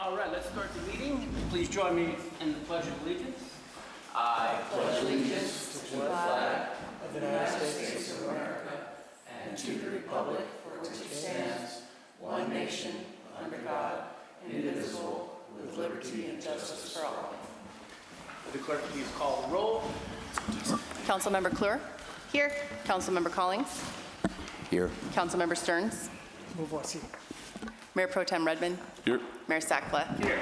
All right, let's start the meeting. Please join me in the Pledge of Allegiance. I pledge allegiance to the flag of the United States of America and to the republic for which it stands, one nation, under God, indivisible, with liberty and justice for all. Will the clerk please call the roll? Councilmember Klur? Here. Councilmember Collings? Here. Councilmember Stearns? Mayor Pro Tem Redmond? Here. Mayor Sackler? Here.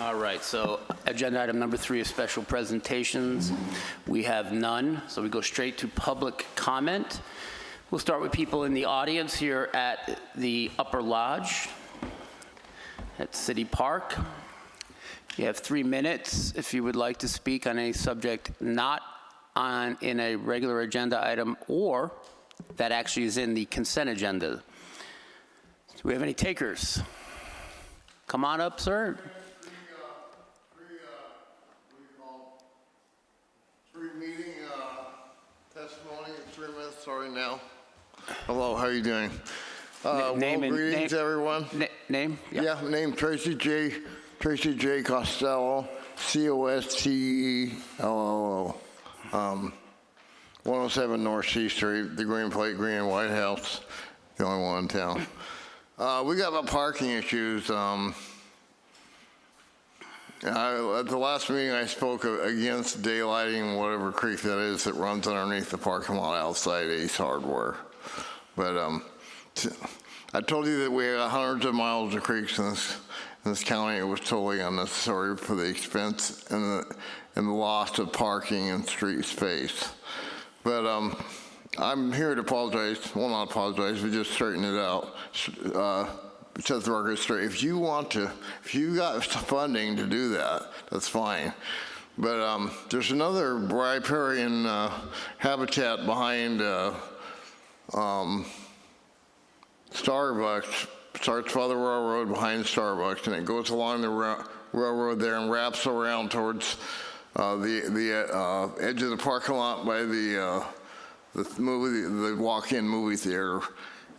All right, so agenda item number 3 is special presentations. We have none, so we go straight to public comment. We'll start with people in the audience here at the Upper Lodge at City Park. You have 3 minutes if you would like to speak on any subject not in a regular agenda item or that actually is in the consent agenda. Do we have any takers? Come on up, sir. Three meeting testimony in 3 minutes starting now. Hello, how are you doing? Greetings, everyone. Name? Yeah, name Tracy J. Costello, Costello. 107 North C Street, the Green Plate, Green and White House, the only one in town. We got about parking issues. At the last meeting, I spoke against daylighting whatever creek that is that runs underneath the parking lot outside Ace Hardware. But I told you that we have hundreds of miles of creeks in this county. It was totally unnecessary for the expense and the loss of parking and street space. But I'm here to apologize. Well, not apologize, but just straighten it out. Set the record straight. If you got funding to do that, that's fine. But there's another riparian habitat behind Starbucks. Starts by the railroad behind Starbucks, and it goes along the railroad there and wraps around towards the edge of the parking lot by the walk-in movie theater.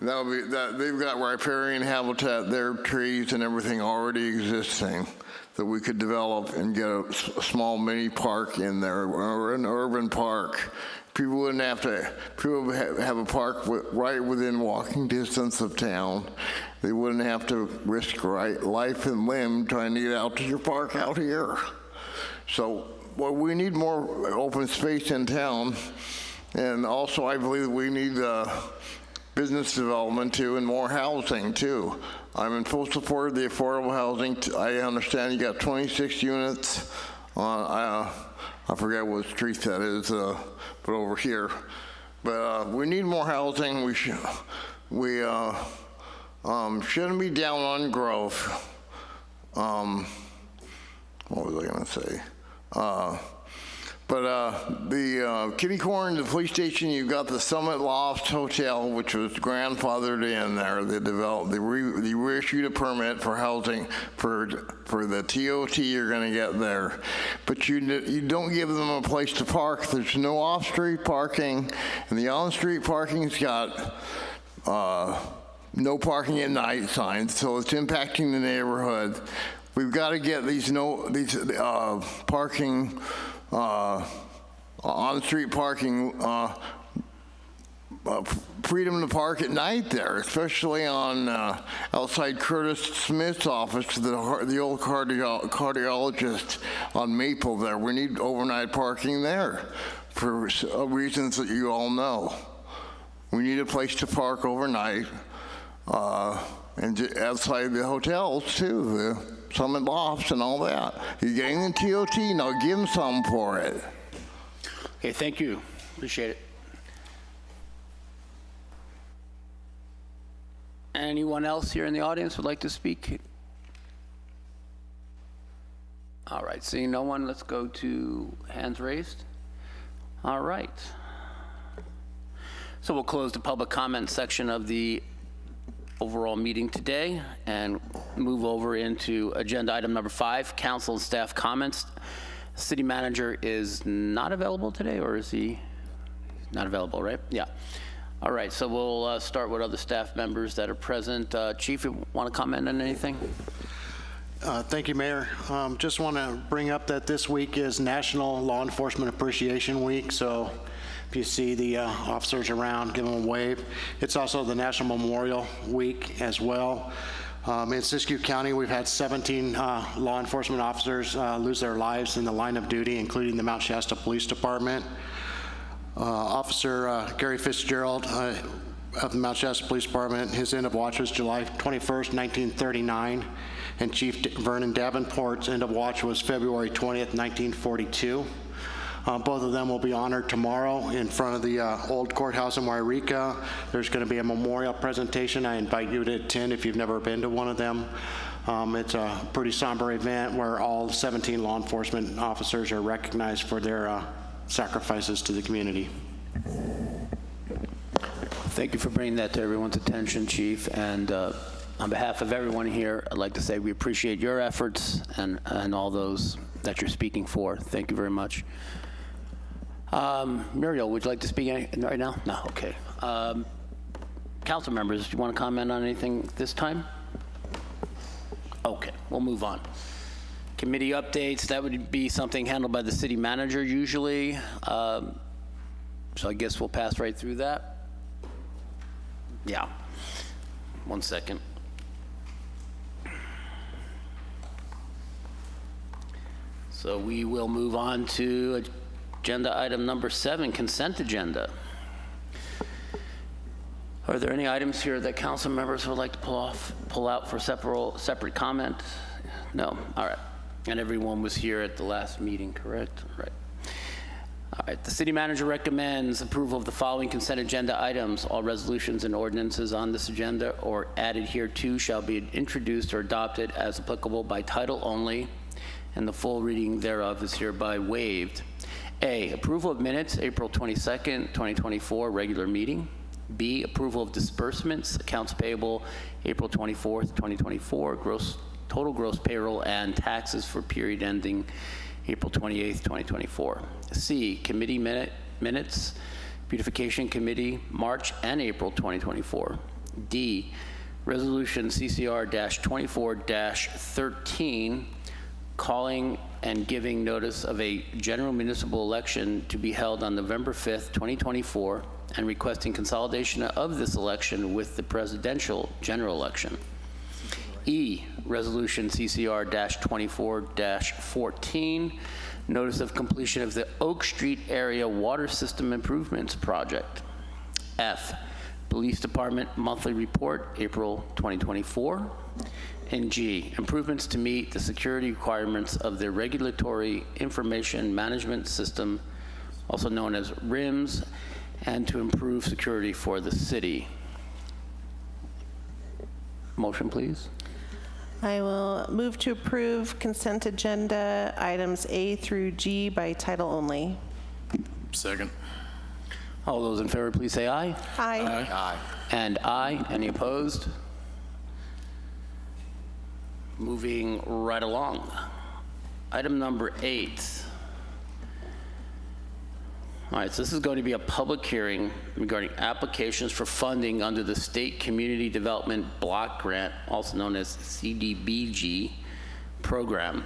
That'll be that. They've got riparian habitat there, trees and everything already existing that we could develop and get a small mini park in there, or an urban park. People wouldn't have to. People would have a park right within walking distance of town. They wouldn't have to risk life and limb trying to get out to your park out here. So, well, we need more open space in town, and also I believe we need business development too, and more housing too. I'm in full support of the affordable housing. I understand you got 26 units on, I forget what street that is, but over here. But we need more housing. We shouldn't be down on growth. What was I gonna say? The kitty corner, the police station, you've got the Summit Lofts Hotel, which was grandfathered in there. They reissued a permit for housing for the TOT you're going to get there. But you don't give them a place to park. There's no off-street parking, and the on-street parking's got no parking at night signs, so it's impacting the neighborhood. We've got to get these parking. On-street parking, freedom to park at night there, especially on outside Curtis Smith's office, the old cardiologist on Maple there. We need overnight parking there for reasons that you all know. We need a place to park overnight, and outside the hotels too, the Summit Lofts and all that. You're getting the TOT, now give them some for it. Okay, thank you. Appreciate it. Anyone else here in the audience would like to speak? All right, seeing no one, let's go to hands raised. All right. So we'll close the public comment section of the overall meeting today and move over into agenda item number 5, council and staff comments. City manager is not available today, or is he not available, right? Yeah. All right, so we'll start with other staff members that are present. Chief, you want to comment on anything? Thank you, Mayor. Just want to bring up that this week is National Law Enforcement Appreciation Week, so if you see the officers around, give them a wave. It's also the National Memorial Week as well. In Siskiyou County, we've had 17 law enforcement officers lose their lives in the line of duty, including the Mount Shasta Police Department. Officer Gary Fitzgerald of the Mount Shasta Police Department, his end of watch was July 21st, 1939, and Chief Vernon Davenport's end of watch was February 20th, 1942. Both of them will be honored tomorrow in front of the old courthouse in Wairika. There's going to be a memorial presentation. I invite you to attend if you've never been to one of them. It's a pretty somber event where all 17 law enforcement officers are recognized for their sacrifices to the community. Thank you for bringing that to everyone's attention, Chief. And on behalf of everyone here, I'd like to say we appreciate your efforts and all those that you're speaking for. Thank you very much. Muriel, would you like to speak right now? No, okay. Council members, do you want to comment on anything this time? Okay, we'll move on. Committee updates, that would be something handled by the city manager usually. So I guess we'll pass right through that. Yeah, 1 second. So we will move on to agenda item number 7, consent agenda. Are there any items here that council members would like to pull out for separate comment? No, all right. And everyone was here at the last meeting, correct? Right. All right, the city manager recommends approval of the following consent agenda items. All resolutions and ordinances on this agenda or added hereto shall be introduced or adopted as applicable by title only, and the full reading thereof is hereby waived. A, approval of minutes, April 22nd, 2024, regular meeting. B, approval of disbursements, accounts payable, April 24th, 2024, total gross payroll and taxes for period ending April 28th, 2024. C, committee minutes, beautification committee, March and April 2024. D, resolution CCR-24-13, calling and giving notice of a general municipal election to be held on November 5th, 2024, and requesting consolidation of this election with the presidential general election. E, resolution CCR-24-14, notice of completion of the Oak Street area water system improvements project. F, police department monthly report, April 2024. And G, improvements to meet the security requirements of the Regulatory Information Management System, also known as RIMS, and to improve security for the city. Motion, please. I will move to approve consent agenda items A through G by title only. Second. All those in favor, please say aye. Aye. Aye. And aye. Any opposed? Moving right along. Item number 8. All right, so this is going to be a public hearing regarding applications for funding under the State Community Development Block Grant, also known as CDBG program.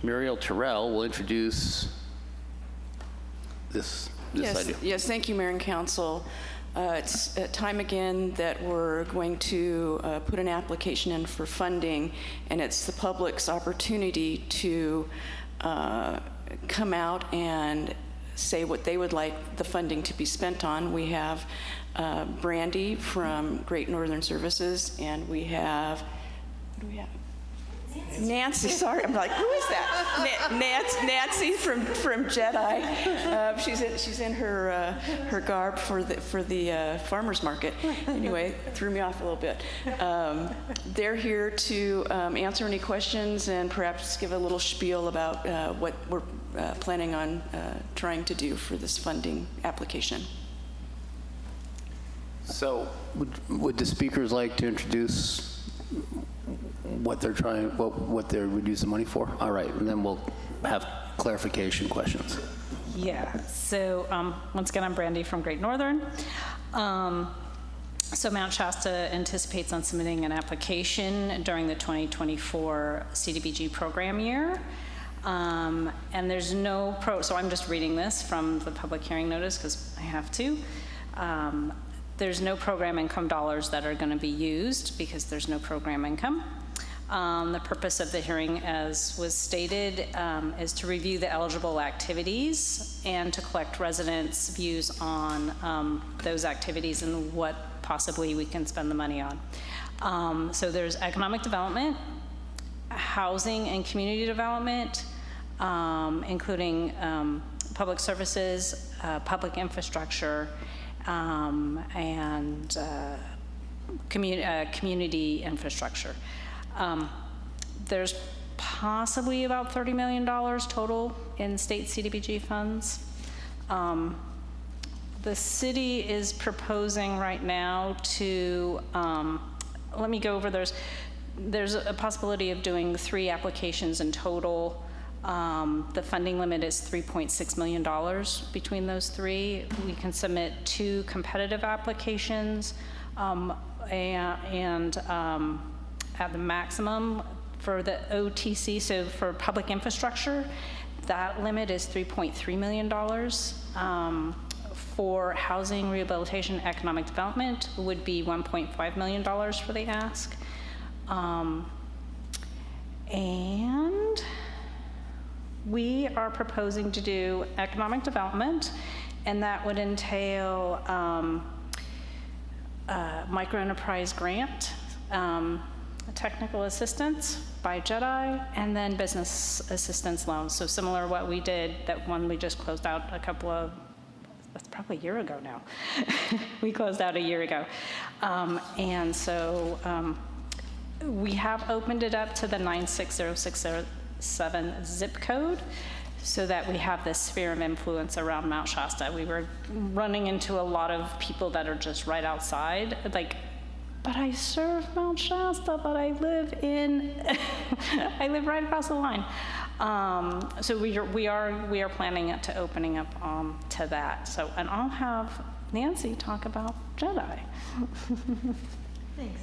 Muriel Terrell will introduce this idea. Yes, thank you, Mayor and Council. It's time again that we're going to put an application in for funding, and it's the public's opportunity to come out and say what they would like the funding to be spent on. We have Brandy from Great Northern Services, and we have, what do we have? Nancy, sorry, I'm like, who is that? Nancy from Jedi. She's in her garb for the farmers market. Anyway, threw me off a little bit. They're here to answer any questions and perhaps give a little spiel about what we're planning on trying to do for this funding application. So would the speakers like to introduce what they're trying, what they're reducing money for? All right, and then we'll have clarification questions. Yeah, so once again, I'm Brandy from Great Northern. So Mount Shasta anticipates on submitting an application during the 2024 CDBG program year. And there's no so I'm just reading this from the public hearing notice because I have to. There's no program income dollars that are going to be used because there's no program income. The purpose of the hearing, as was stated, is to review the eligible activities and to collect residents' views on those activities and what possibly we can spend the money on. So there's economic development, housing and community development, including public services, public infrastructure, and community infrastructure. There's possibly about $30 million total in state CDBG funds. The city is proposing right now to, let me go over, there's a possibility of doing 3 applications in total. The funding limit is $3.6 million between those 3. We can submit 2 competitive applications, and at the maximum for the OTC, so for public infrastructure, that limit is $3.3 million. For housing, rehabilitation, economic development would be $1.5 million for the ask. And we are proposing to do economic development, and that would entail microenterprise grant, technical assistance by JEDI, and then business assistance loans. So similar to what we did, that one we just closed out that's probably a year ago now. We closed out a year ago. And so we have opened it up to the 96067 zip code so that we have this sphere of influence around Mount Shasta. We were running into a lot of people that are just right outside, like, but I serve Mount Shasta, but I live in, I live right across the line. So we are planning to opening up to that. So, and I'll have Nancy talk about JEDI. Thanks.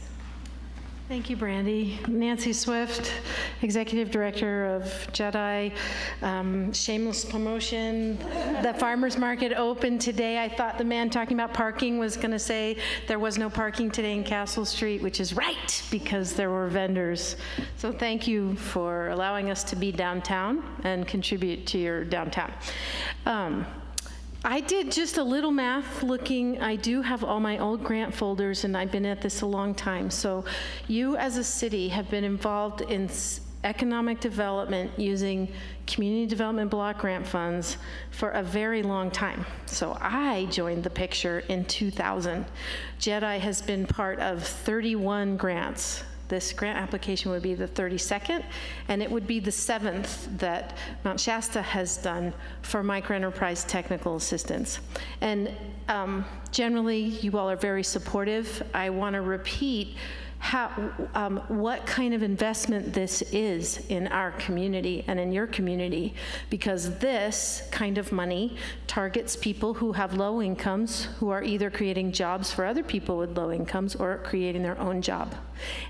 Thank you, Brandy. Nancy Swift, Executive Director of JEDI. Shameless promotion. The farmers market opened today. I thought the man talking about parking was going to say there was no parking today in Castle Street, which is right, because there were vendors. So thank you for allowing us to be downtown and contribute to your downtown. I did just a little math looking. I do have all my old grant folders, and I've been at this a long time. So you as a city have been involved in economic development using community development block grant funds for a very long time. So I joined the picture in 2000. JEDI has been part of 31 grants. This grant application would be the 32nd, and it would be the 7th that Mount Shasta has done for microenterprise technical assistance. And generally, you all are very supportive. I want to repeat what kind of investment this is in our community and in your community, because this kind of money targets people who have low incomes, who are either creating jobs for other people with low incomes or creating their own job.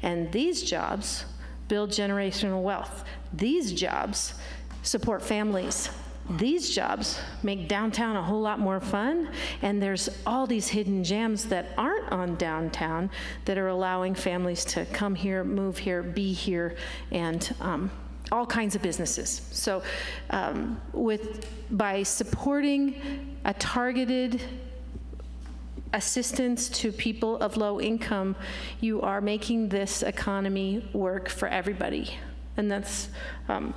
And these jobs build generational wealth. These jobs support families. These jobs make downtown a whole lot more fun, and there's all these hidden gems that aren't on downtown that are allowing families to come here, move here, be here, and all kinds of businesses. So by supporting a targeted assistance to people of low income, you are making this economy work for everybody, and that's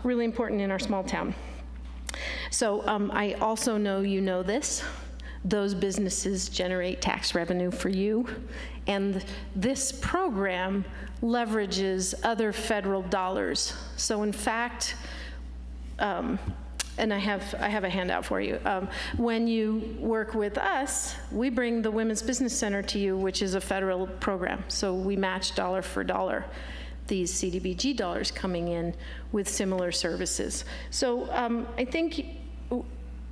really important in our small town. So I also know you know this. Those businesses generate tax revenue for you, and this program leverages other federal dollars. So in fact, and I have a handout for you. When you work with us, we bring the Women's Business Center to you, which is a federal program. So we match dollar for dollar. these CDBG dollars coming in with similar services. So I think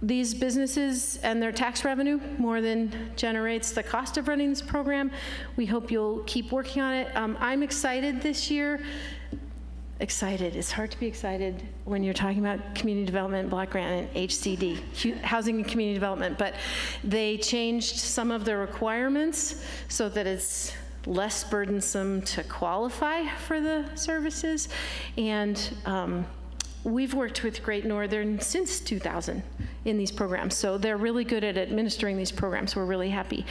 these businesses and their tax revenue more than generates the cost of running this program. We hope you'll keep working on it. I'm excited this year. Excited. It's hard to be excited when you're talking about community development, block grant, and HCD, housing and community development. But they changed some of the requirements so that it's less burdensome to qualify for the services. And we've worked with Great Northern since 2000 in these programs. So they're really good at administering these programs. We're really happy.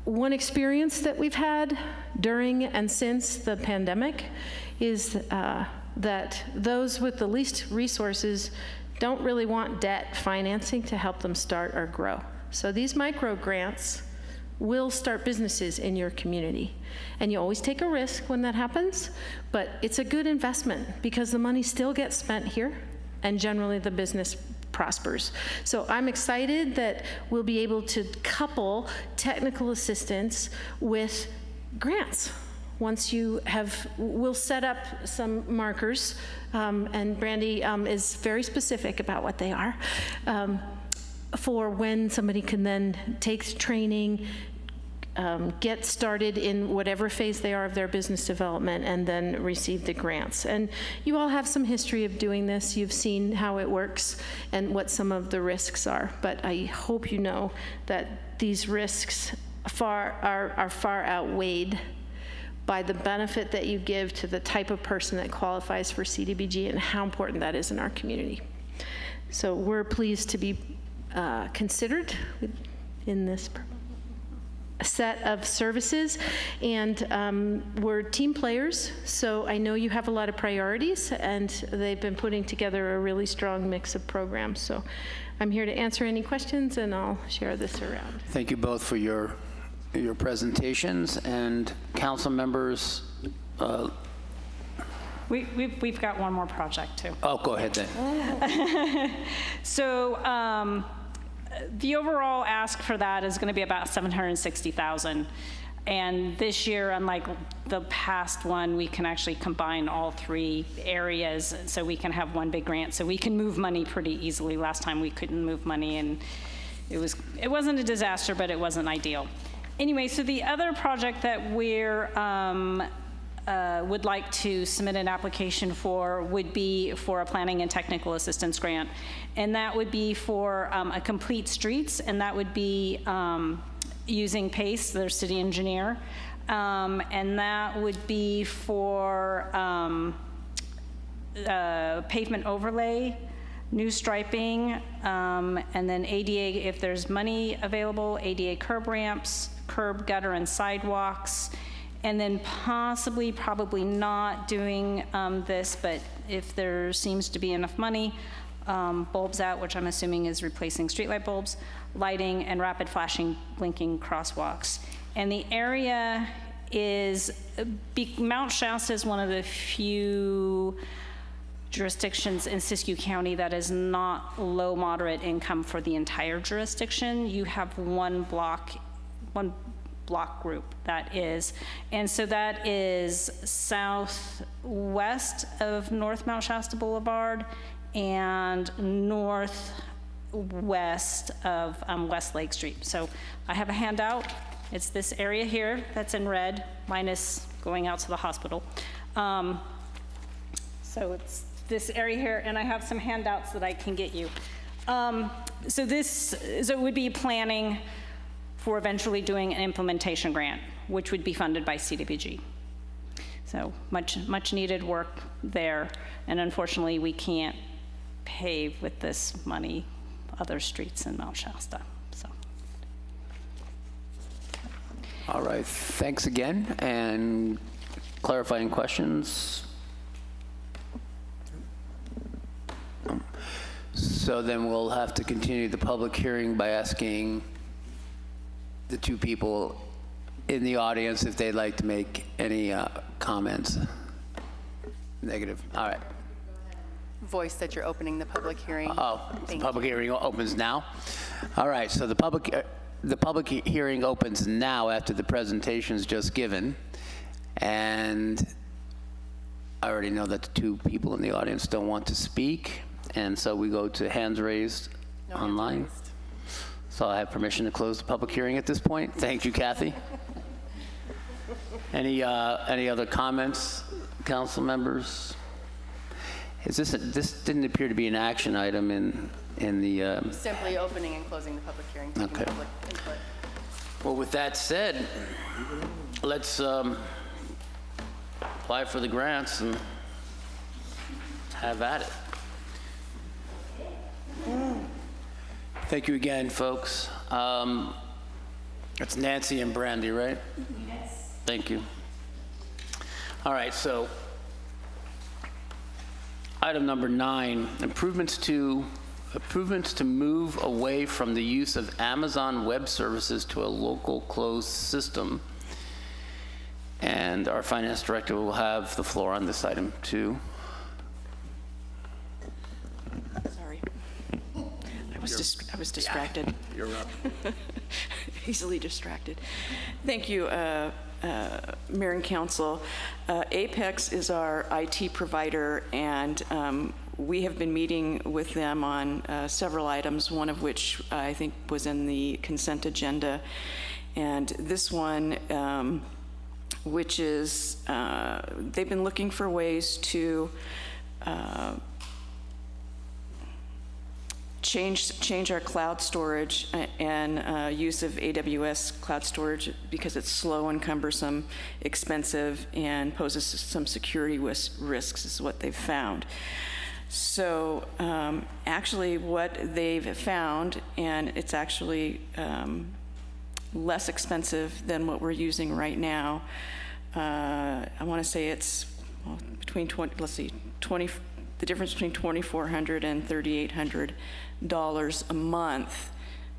One experience that we've had during and since the pandemic is that those with the least resources don't really want debt financing to help them start or grow. So these micro grants will start businesses in your community. And you always take a risk when that happens, but it's a good investment because the money still gets spent here and generally the business prospers. So I'm excited that we'll be able to couple technical assistance with grants. Once you have, we'll set up some markers, and Brandy is very specific about what they are, for when somebody can then take training, get started in whatever phase they are of their business development, and then receive the grants. And you all have some history of doing this. You've seen how it works and what some of the risks are. But I hope you know that these risks are far outweighed by the benefit that you give to the type of person that qualifies for CDBG and how important that is in our community. So we're pleased to be considered in this set of services, and we're team players, so I know you have a lot of priorities, and they've been putting together a really strong mix of programs. So I'm here to answer any questions, and I'll share this around. Thank you both for your presentations. And council members, We've got one more project, too. oh, go ahead then. So the overall ask for that is going to be about $760,000. And this year, unlike the past one, we can actually combine all three areas so we can have one big grant. So we can move money pretty easily. Last time we couldn't move money, and it wasn't a disaster, but it wasn't ideal. Anyway, so the other project that we're would like to submit an application for would be for a planning and technical assistance grant. And that would be for a complete streets, and that would be using PACE, their city engineer. And that would be for pavement overlay, new striping, and then ADA, if there's money available, ADA curb ramps, curb, gutter, and sidewalks. And then possibly, probably not doing this, but if there seems to be enough money, bulbs out, which I'm assuming is replacing streetlight bulbs, lighting, and rapid flashing blinking crosswalks. And the area is, Mount Shasta is one of the few jurisdictions in Siskiyou County that is not low moderate income for the entire jurisdiction. You have one block group that is, and so that is southwest of North Mount Shasta Boulevard and northwest of West Lake Street. So I have a handout. It's this area here that's in red, minus going out to the hospital. So it's this area here, and I have some handouts that I can get you. So it would be planning for eventually doing an implementation grant, which would be funded by CDBG. So much needed work there, and unfortunately we can't pave with this money other streets in Mount Shasta. So. All right, thanks again. And clarifying questions? So then we'll have to continue the public hearing by asking the two people in the audience if they'd like to make any comments. Negative. All right. Voice that you're opening the public hearing. Oh, the public hearing opens now? All right, so the public hearing opens now after the presentation's just given. And I already know that the two people in the audience don't want to speak, and so we go to hands raised online. So I have permission to close the public hearing at this point. Thank you, Kathy. Any other comments, council members? This didn't appear to be an action item in the, Simply opening and closing the public hearing, taking Okay. public input. well, with that said, let's apply for the grants and have at it. Thank you again, folks. It's Nancy and Brandy, right? Yes. Thank you. All right, so item number 9, improvements to move away from the use of Amazon Web Services to a local closed system. And our finance director will have the floor on this item too. Sorry. I was distracted. You're up. Easily distracted. Thank you, Mayor and Council. Apex is our IT provider, and we have been meeting with them on several items, one of which I think was in the consent agenda. And this one, which is, they've been looking for ways to change our cloud storage and use of AWS cloud storage because it's slow and cumbersome, expensive, and poses some security risks is what they've found. So actually what they've found, and it's actually less expensive than what we're using right now. I want to say it's between 20, the difference between $2,400 and $3,800 a month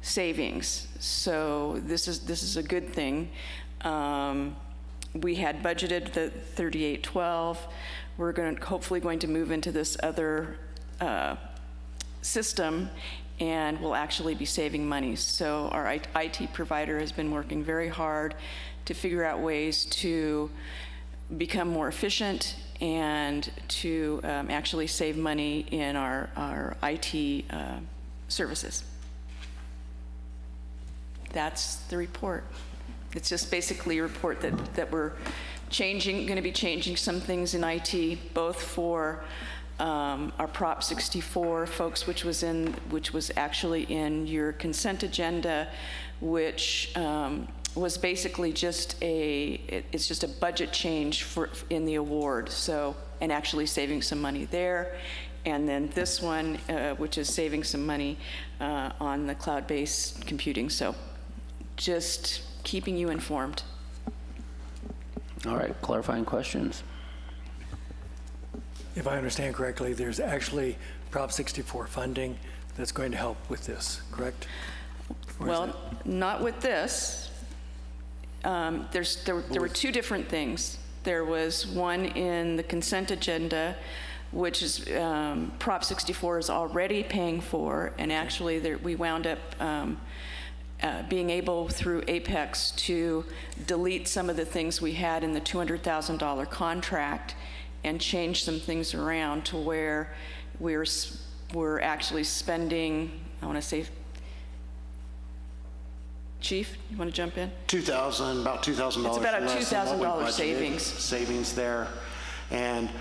savings. So this is a good thing. We had budgeted the $3,812. We're hopefully going to move into this other system, and we'll actually be saving money. So our IT provider has been working very hard to figure out ways to become more efficient and to actually save money in our IT services. That's the report. It's just basically a report that we're going to be changing some things in IT, both for our Prop 64, folks, which was actually in your consent agenda, which was basically it's just a budget change in the award, so, and actually saving some money there. And then this one, which is saving some money on the cloud-based computing. So just keeping you informed. All right, clarifying questions. If I understand correctly, there's actually Prop 64 funding that's going to help with this, correct? Well, not with this. There were two different things. There was one in the consent agenda, which is Prop 64 is already paying for, and actually we wound up being able through Apex to delete some of the things we had in the $200,000 contract and change some things around to where we're actually spending, I want to say, Chief, you want to jump in? About $2,000. It's about a less than what we $2,000 budgeted. savings. Savings there, and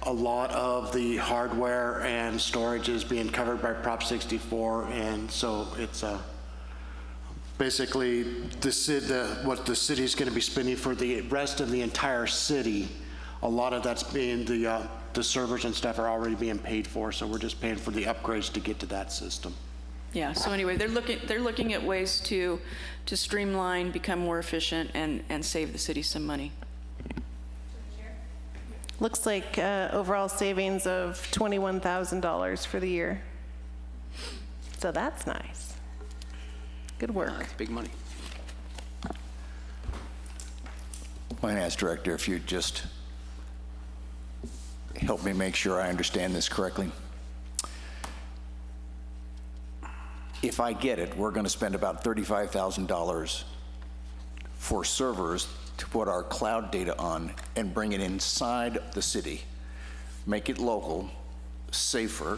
a lot of the hardware and storage is being covered by Prop 64, and so it's basically what the city is going to be spending for the rest of the entire city. A lot of that's being the servers and stuff are already being paid for, so we're just paying for the upgrades to get to that system. Yeah, so anyway, they're looking at ways to streamline, become more efficient, and save the city some money. Looks like overall savings of $21,000 for the year. So that's nice. Good work. That's big money. Finance Director, if you'd just help me make sure I understand this correctly. If I get it, we're going to spend about $35,000 for servers to put our cloud data on and bring it inside the city, make it local, safer,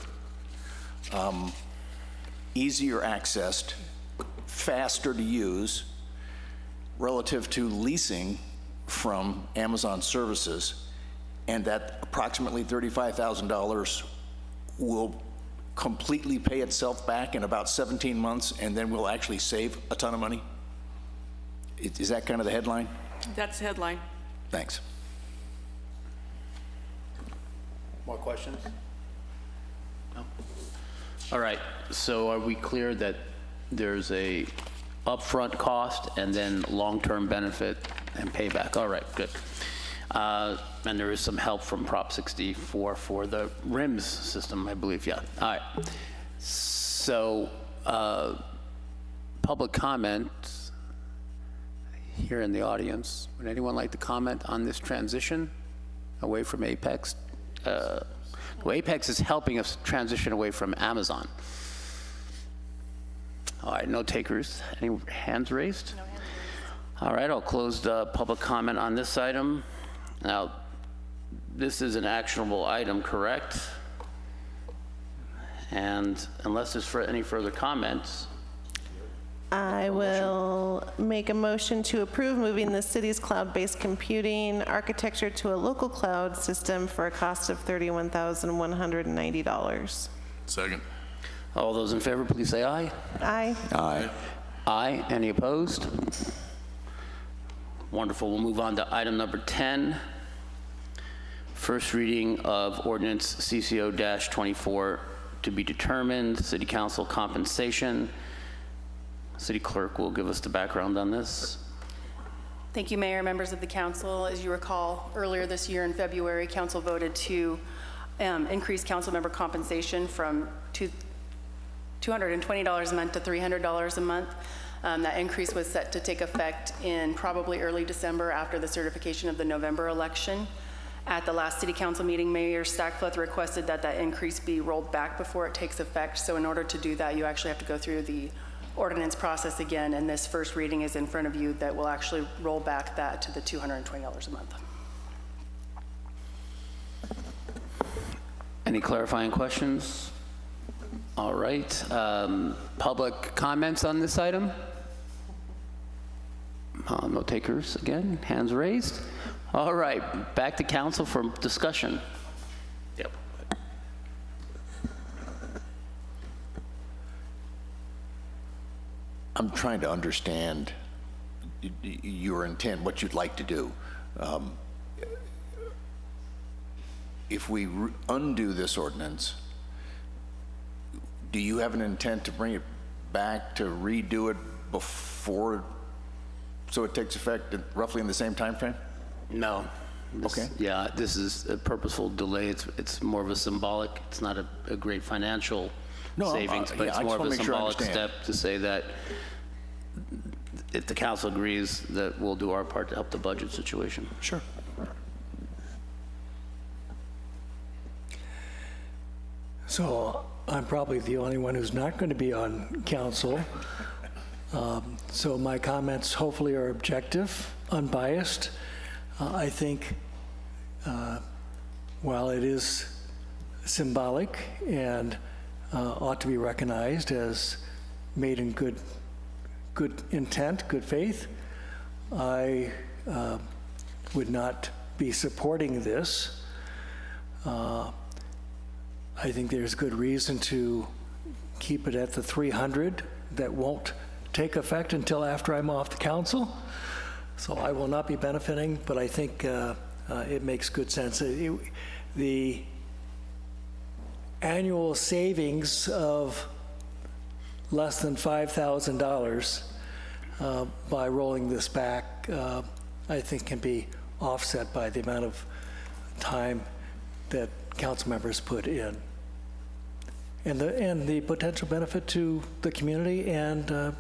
easier accessed, faster to use, relative to leasing from Amazon services, and that approximately $35,000 will completely pay itself back in about 17 months, and then we'll actually save a ton of money? Is that kind of the headline? That's the headline. Thanks. More questions? No? All right, so are we clear that there's a upfront cost and then long-term benefit and payback? All right, good. And there is some help from Prop 64 for the RIMS system, I believe, yeah. All right. So, public comment here in the audience. Would anyone like to comment on this transition away from Apex? Well, Apex is helping us transition away from Amazon. All right, no takers. Any hands raised? No hands raised. All right, I'll close the public comment on this item. Now, this is an actionable item, correct? And unless there's any further comments, I will make a motion to approve moving the city's cloud-based computing architecture to a local cloud system for a cost of $31,190. Second. all those in favor, please say aye. Aye. Aye. Aye. Any opposed? Wonderful. We'll move on to item number 10. First reading of ordinance CCO-24 to be determined, City Council compensation. City Clerk will give us the background on this. Thank you, Mayor, members of the council. As you recall, earlier this year in February, council voted to increase council member compensation from $220 a month to $300 a month. That increase was set to take effect in probably early December after the certification of the November election. At the last city council meeting, Mayor Stackfleth requested that that increase be rolled back before it takes effect. So in order to do that, you actually have to go through the ordinance process again, and this first reading is in front of you that will actually roll back that to the $220 a month. Any clarifying questions? All right. Public comments on this item? No takers again. Hands raised. All right. Back to council for discussion. Yep. I'm trying to understand your intent, what you'd like to do. If we undo this ordinance, do you have an intent to bring it back to redo it before, so it takes effect roughly in the same time frame? No. Okay. Yeah, this is a purposeful delay. It's more of a symbolic. It's not a great financial savings, but yeah, it's I more just of a wanna make sure I symbolic understand. step to say that if the council agrees, that we'll do our part to help the budget situation. Sure. So I'm probably the only one who's not going to be on council. So my comments hopefully are objective, unbiased. I think while it is symbolic and ought to be recognized as made in good intent, good faith, I would not be supporting this. I think there's good reason to keep it at the 300. That won't take effect until after I'm off the council. So I will not be benefiting, but I think it makes good sense. The annual savings of less than $5,000 by rolling this back, I think can be offset by the amount of time that council members put in. And the potential benefit to the community and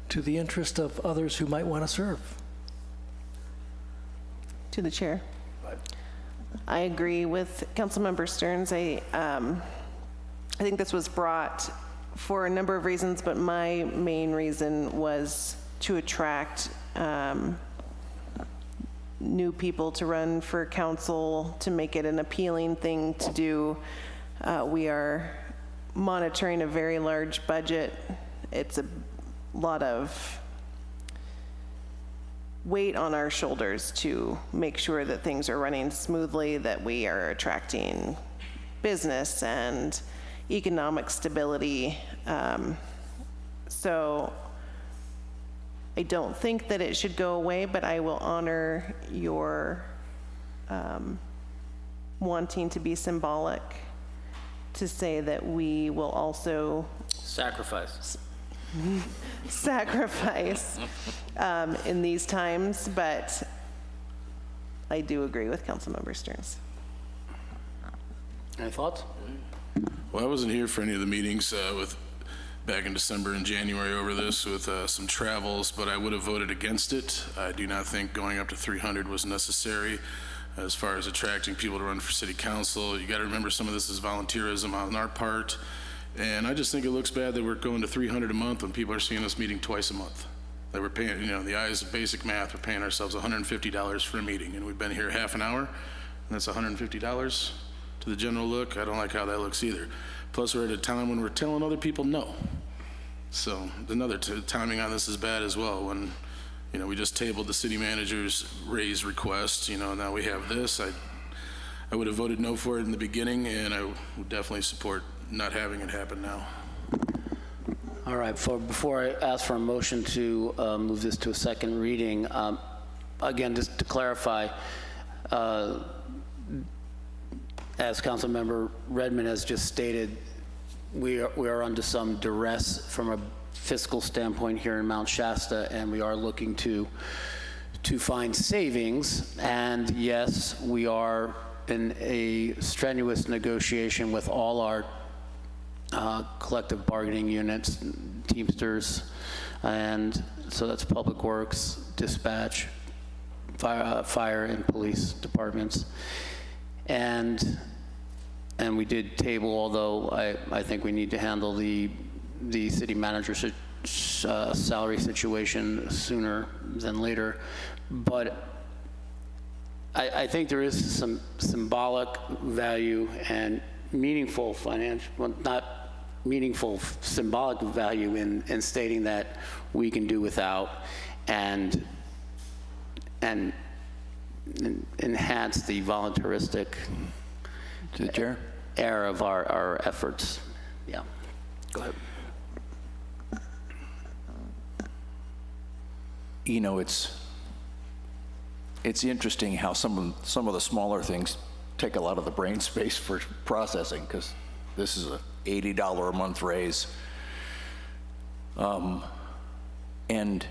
to the interest of others who might want to serve. To the chair. I agree with Councilmember Stearns. I think this was brought for a number of reasons, but my main reason was to attract new people to run for council to make it an appealing thing to do. We are monitoring a very large budget. It's a lot of weight on our shoulders to make sure that things are running smoothly, that we are attracting business and economic stability. So I don't think that it should go away, but I will honor your wanting to be symbolic to say that we will also Sacrifice. sacrifice in these times, but I do agree with Councilmember Stearns. Any thoughts? Well, I wasn't here for any of the meetings back in December and January over this with some travels, but I would have voted against it. I do not think going up to 300 was necessary as far as attracting people to run for city council. You got to remember some of this is volunteerism on our part, and I just think it looks bad that we're going to 300 a month when people are seeing us meeting twice a month. That we're paying, the eyes of basic math, we're paying ourselves $150 for a meeting, and we've been here half an hour, and that's $150 to the general look. I don't like how that looks either. Plus, we're at a time when we're telling other people no. So another timing on this is bad as well. When, we just tabled the city manager's raise request, now we have this. I would have voted no for it in the beginning, and I would definitely support not having it happen now. All right, before I ask for a motion to move this to a second reading, again, just to clarify, as Councilmember Redmond has just stated, we are under some duress from a fiscal standpoint here in Mount Shasta, and we are looking to find savings. And yes, we are in a strenuous negotiation with all our collective bargaining units, Teamsters, and so that's Public Works, Dispatch, fire and police departments. And we did table, although I think we need to handle the city manager's salary situation sooner than later. But I think there is some symbolic value and meaningful financial, well, not meaningful, symbolic value in stating that we can do without and enhance the voluntaristic To the chair. air of our efforts. Yeah. Go ahead. It's interesting how some of the smaller things take a lot of the brain space for processing, because this is a $80 a month raise. And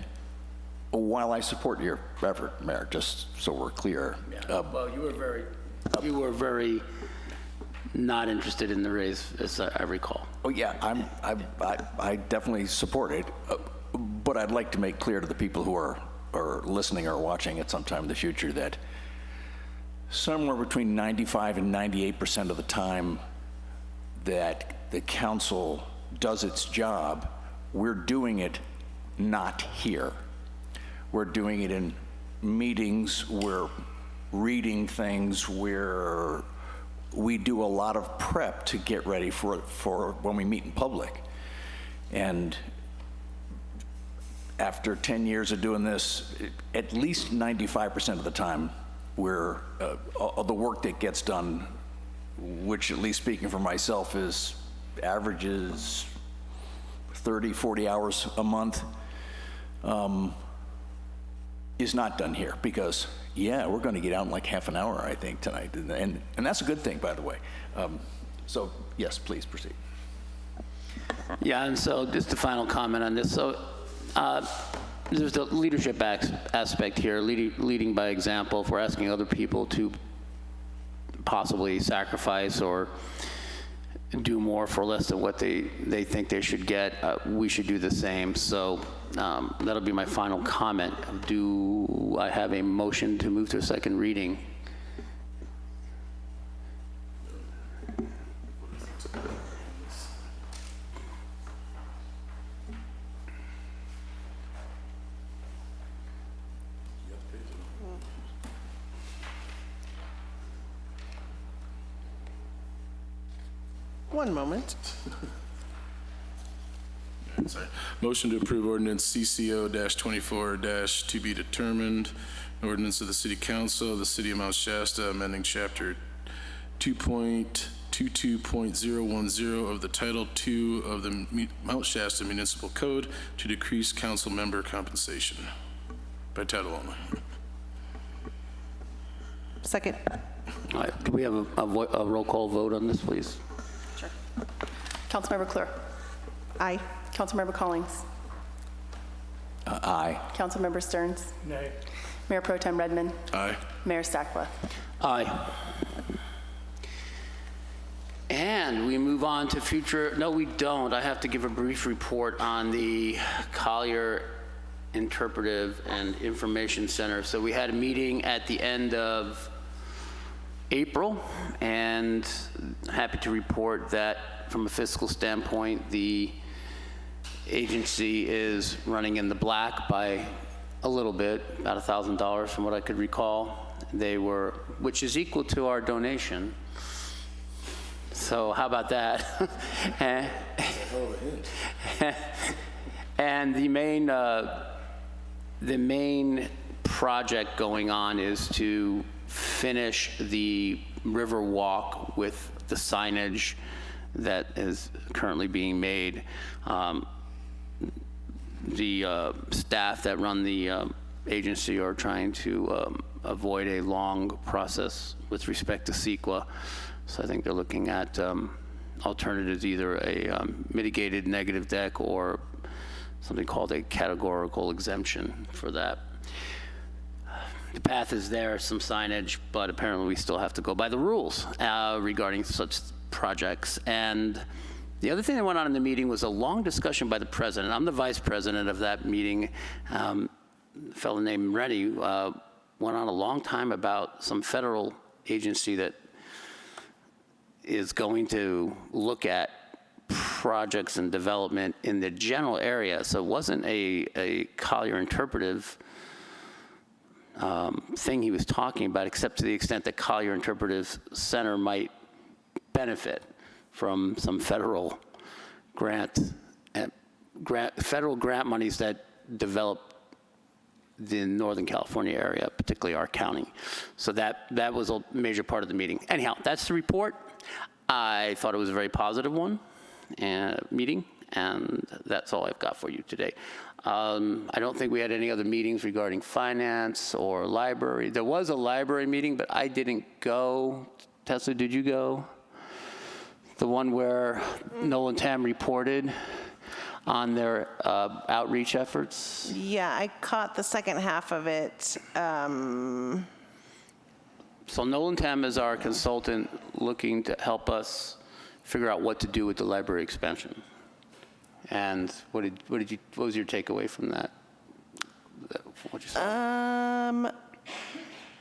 while I support your effort, Mayor, just so we're clear. Well, you were very not interested in the raise, as I recall. Oh yeah, I definitely support it, but I'd like to make clear to the people who are listening or watching at some time in the future that somewhere between 95 and 98% of the time that the council does its job, we're doing it not here. We're doing it in meetings, we're reading things, we do a lot of prep to get ready for when we meet in public. And after 10 years of doing this, at least 95% of the time, the work that gets done, which at least speaking for myself averages 30, 40 hours a month, is not done here because, yeah, we're going to get out in like half an hour, I think, tonight. And that's a good thing, by the way. So, yes, please proceed. Yeah, and so just a final comment on this. So there's the leadership aspect here, leading by example. If we're asking other people to possibly sacrifice or do more for less than what they think they should get, we should do the same. So that'll be my final comment. Do I have a motion to move to a second reading? One moment. Sorry. Motion to approve ordinance CCO-24- to be determined. An ordinance of the City Council of the City of Mount Shasta amending Chapter 2.22.010 of the Title II of the Mount Shasta Municipal Code to decrease council member compensation by title only. Second. All right, do we have a roll call vote on this, please? Sure. Councilmember Kleur. Aye. Councilmember Collins. Aye. Councilmember Stearns. Nay. Mayor Pro Tem Redmond. Aye. Mayor Stackworth. Aye. And we move on to future, no, we don't. I have to give a brief report on the Collier Interpretive and Information Center. So we had a meeting at the end of April, and happy to report that from a fiscal standpoint, the agency is running in the black by a little bit, about $1,000 from what I could recall. They were, which is equal to our donation. So how about that? And the main project going on is to finish the river walk with the signage that is currently being made. The staff that run the agency are trying to avoid a long process with respect to CEQA. So I think they're looking at alternatives, either a mitigated negative deck or something called a categorical exemption for that. The path is there, some signage, but apparently we still have to go by the rules regarding such projects. And the other thing that went on in the meeting was a long discussion by the president. I'm the vice president of that meeting. A fellow named Rennie went on a long time about some federal agency that is going to look at projects and development in the general area. So it wasn't a Collier Interpretive thing he was talking about, except to the extent that Collier Interpretive Center might benefit from some federal federal grant monies that develop the Northern California area, particularly our county. So that was a major part of the meeting. Anyhow, that's the report. I thought it was a very positive meeting, and that's all I've got for you today. I don't think we had any other meetings regarding finance or library. There was a library meeting, but I didn't go. Tesla, did you go? The one where Nolan Tam reported on their outreach efforts? Yeah, I caught the second half of it. So Nolan Tam is our consultant looking to help us figure out what to do with the library expansion. And what was your takeaway from that? What you saw?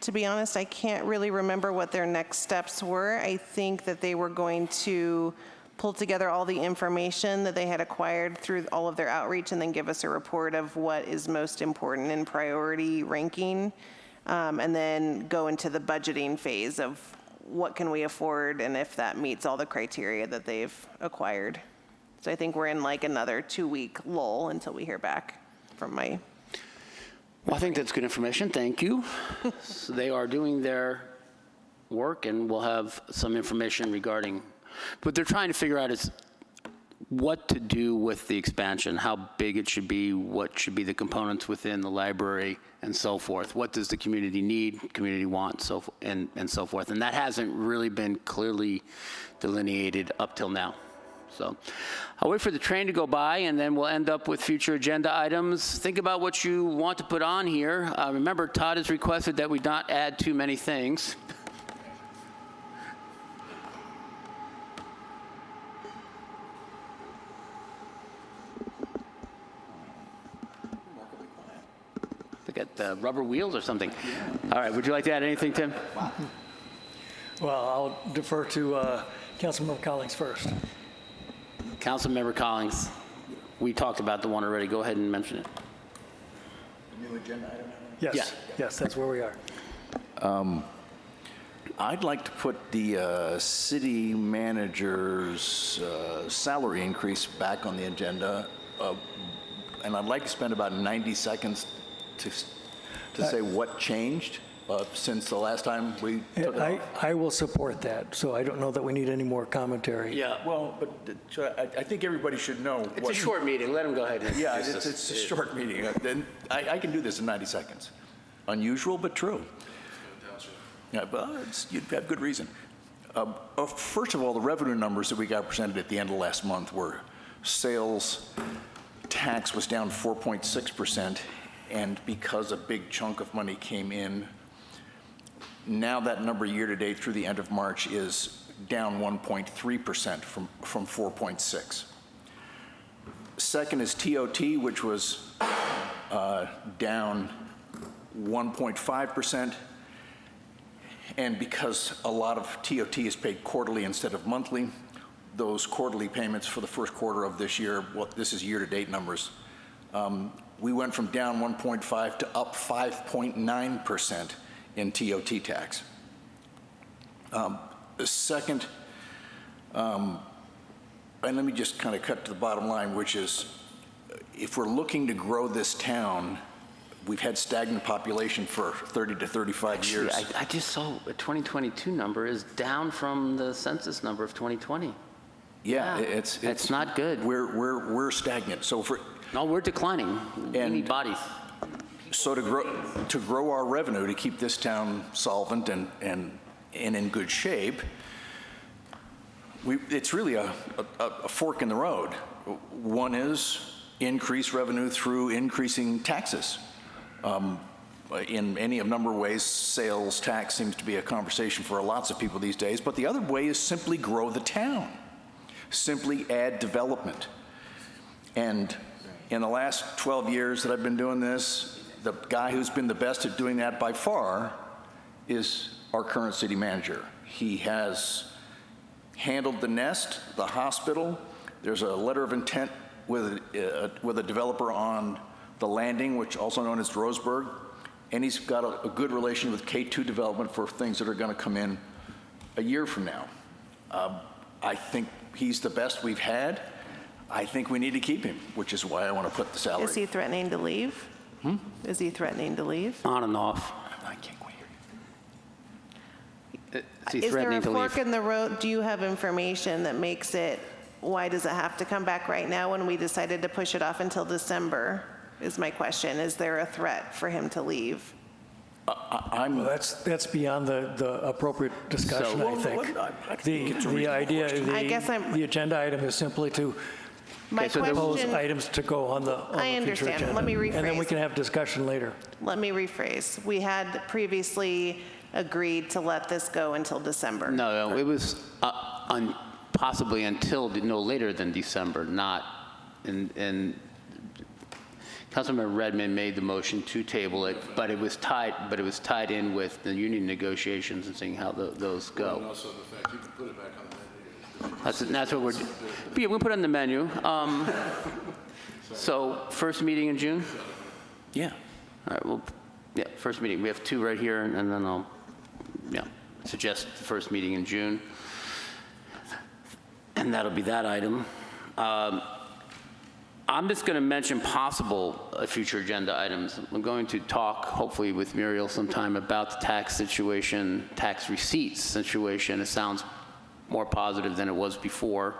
To be honest, I can't really remember what their next steps were. I think that they were going to pull together all the information that they had acquired through all of their outreach and then give us a report of what is most important in priority ranking, and then go into the budgeting phase of what can we afford and if that meets all the criteria that they've acquired. So I think we're in like another 2-week lull until we hear back from my... Well, I think that's good information. Thank you. So they are doing their work, and we'll have some information regarding what they're trying to figure out is what to do with the expansion, how big it should be, what should be the components within the library, and so forth. What does the community need, community want, and so forth. And that hasn't really been clearly delineated up till now. So I'll wait for the train to go by, and then we'll end up with future agenda items. Think about what you want to put on here. Remember, Todd has requested that we not add too many things. Look at the rubber wheels or something. All right, would you like to add anything, Tim? Well, I'll defer to Councilmember Collins first. Councilmember Collins, we talked about the one already. Go ahead and mention it. New agenda item? Yes, Yeah. yes, that's where we are. I'd like to put the city manager's salary increase back on the agenda, and I'd like to spend about 90 seconds to say what changed since the last time we took it off. I will support that, so I don't know that we need any more commentary. Yeah, Well, but I think everybody should know. it's a short meeting. Let him go ahead and Yeah, introduce it's us. a short meeting. Then I can do this in 90 seconds. Unusual, but true. Yeah, but you'd have good reason. First of all, the revenue numbers that we got presented at the end of last month were sales tax was down 4.6%, and because a big chunk of money came in, now that number year-to-date through the end of March is down 1.3% from 4.6. Second is TOT, which was down 1.5%. And because a lot of TOT is paid quarterly instead of monthly, those quarterly payments for the first quarter of this year, this is year-to-date numbers, we went from down 1.5 to up 5.9% in TOT tax. The second, and let me just kind of cut to the bottom line, which is if we're looking to grow this town, we've had stagnant population for 30 to 35 years. Actually, I just saw a 2022 number is down from the census number of 2020. Yeah, it's not good. We're stagnant. So No, we're declining. We need bodies. So to grow our revenue, to keep this town solvent and in good shape, it's really a fork in the road. One is increase revenue through increasing taxes. In any number of ways, sales tax seems to be a conversation for lots of people these days, but the other way is simply grow the town, simply add development. And in the last 12 years that I've been doing this, the guy who's been the best at doing that by far is our current city manager. He has handled the Nest, the hospital. There's a letter of intent with a developer on the Landing, which also known as Roseburg, and he's got a good relation with K2 development for things that are going to come in a year from now. I think he's the best we've had. I think we need to keep him, which is why I want to put the salary. Is he threatening to leave? Is he threatening to leave? On and off. I can't quite hear you. Is he Is there a threatening to fork leave? in the road? Do you have information that makes it, why does it have to come back right now when we decided to push it off until December, is my question. Is there a threat for him to leave? Well, that's beyond the appropriate discussion, So- I think. it's a The idea, I guess I'm- the agenda item is simply to My so there- propose question, items to go on the I future understand. agenda. Let me And then we rephrase. can have discussion later. let me rephrase. We had previously agreed to let this go until December. No, it was possibly until no later than December, not, and Councilmember Redmond made the motion to table it, but it was tied in with the union negotiations and seeing how those go. Also the fact you can put it back on the menu. That's what yeah, we'll put it on the menu. So first meeting in June? Yeah. All right, well, yeah, first meeting. We have two right here, and then I'll, suggest the first meeting in June. And that'll be that item. I'm just going to mention possible future agenda items. I'm going to talk, hopefully, with Muriel sometime about the tax situation, tax receipts situation. It sounds more positive than it was before.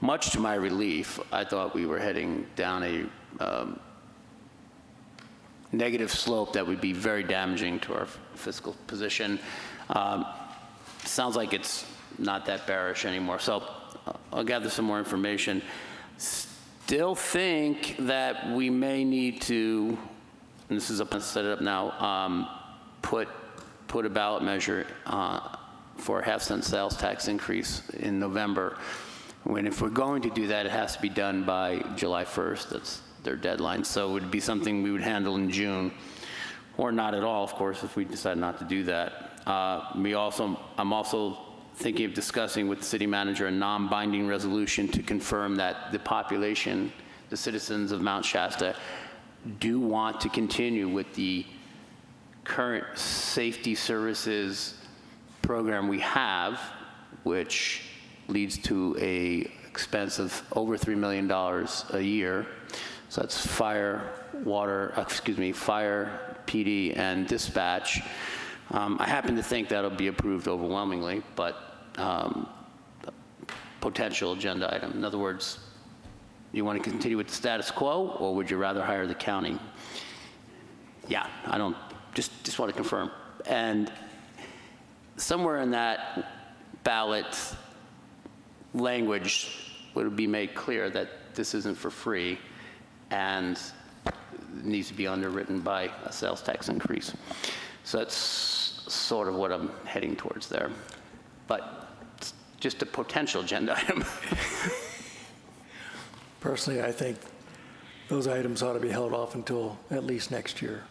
Much to my relief, I thought we were heading down a negative slope that would be very damaging to our fiscal position. Sounds like it's not that bearish anymore. So I'll gather some more information. Still think that we may need to, and this is up and set it up now, put a ballot measure for a half-cent sales tax increase in November. If we're going to do that, it has to be done by July 1st. That's their deadline. So it would be something we would handle in June, or not at all, of course, if we decide not to do that. I'm also thinking of discussing with the city manager a non-binding resolution to confirm that the population, the citizens of Mount Shasta, do want to continue with the current safety services program we have, which leads to a expense of over $3 million a year. So that's fire, PD, and dispatch. I happen to think that'll be approved overwhelmingly, but potential agenda item. In other words, you want to continue with the status quo, or would you rather hire the county? Yeah, I don't, just want to confirm. And somewhere in that ballot language would be made clear that this isn't for free and needs to be underwritten by a sales tax increase. So that's sort of what I'm heading towards there. But it's just a potential agenda item. Personally, I think those items ought to be held off until at least next year.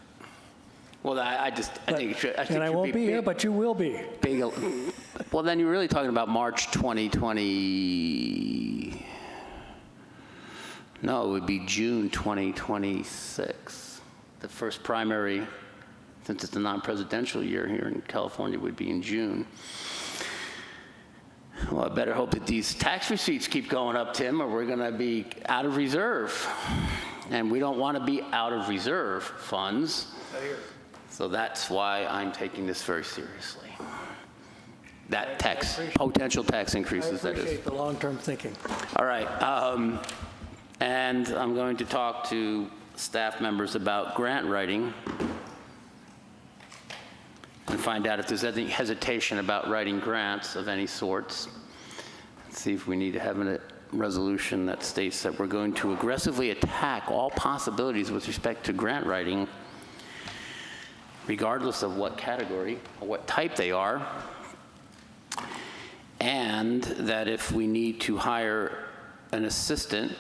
Well, I think it should. And I won't be here, but you will be. Big, well, then you're really talking about March 2020. No, it would be June 2026. The first primary, since it's a non-presidential year here in California, would be in June. Well, I better hope that these tax receipts keep going up, Tim, or we're going to be out of reserve. And we don't want to be out of reserve funds. So that's why I'm taking this very seriously. That potential tax increases, that is. I appreciate the long-term thinking. All right. And I'm going to talk to staff members about grant writing and find out if there's any hesitation about writing grants of any sorts. See if we need to have a resolution that states that we're going to aggressively attack all possibilities with respect to grant writing, regardless of what category or what type they are, and that if we need to hire an assistant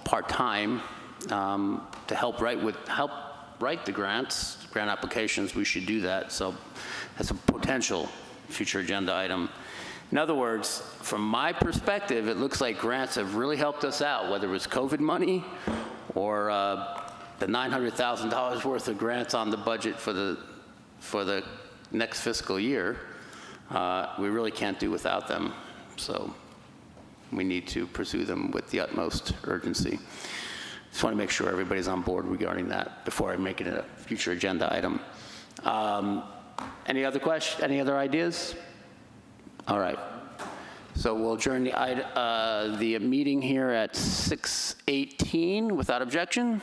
part-time to help write the grant applications, we should do that. So that's a potential future agenda item. In other words, from my perspective, it looks like grants have really helped us out, whether it was COVID money or the $900,000 worth of grants on the budget for the next fiscal year. We really can't do without them. So we need to pursue them with the utmost urgency. Just want to make sure everybody's on board regarding that before I make it a future agenda item. Any other questions? Any other ideas? All right. So we'll adjourn the meeting here at 6:18 without objection.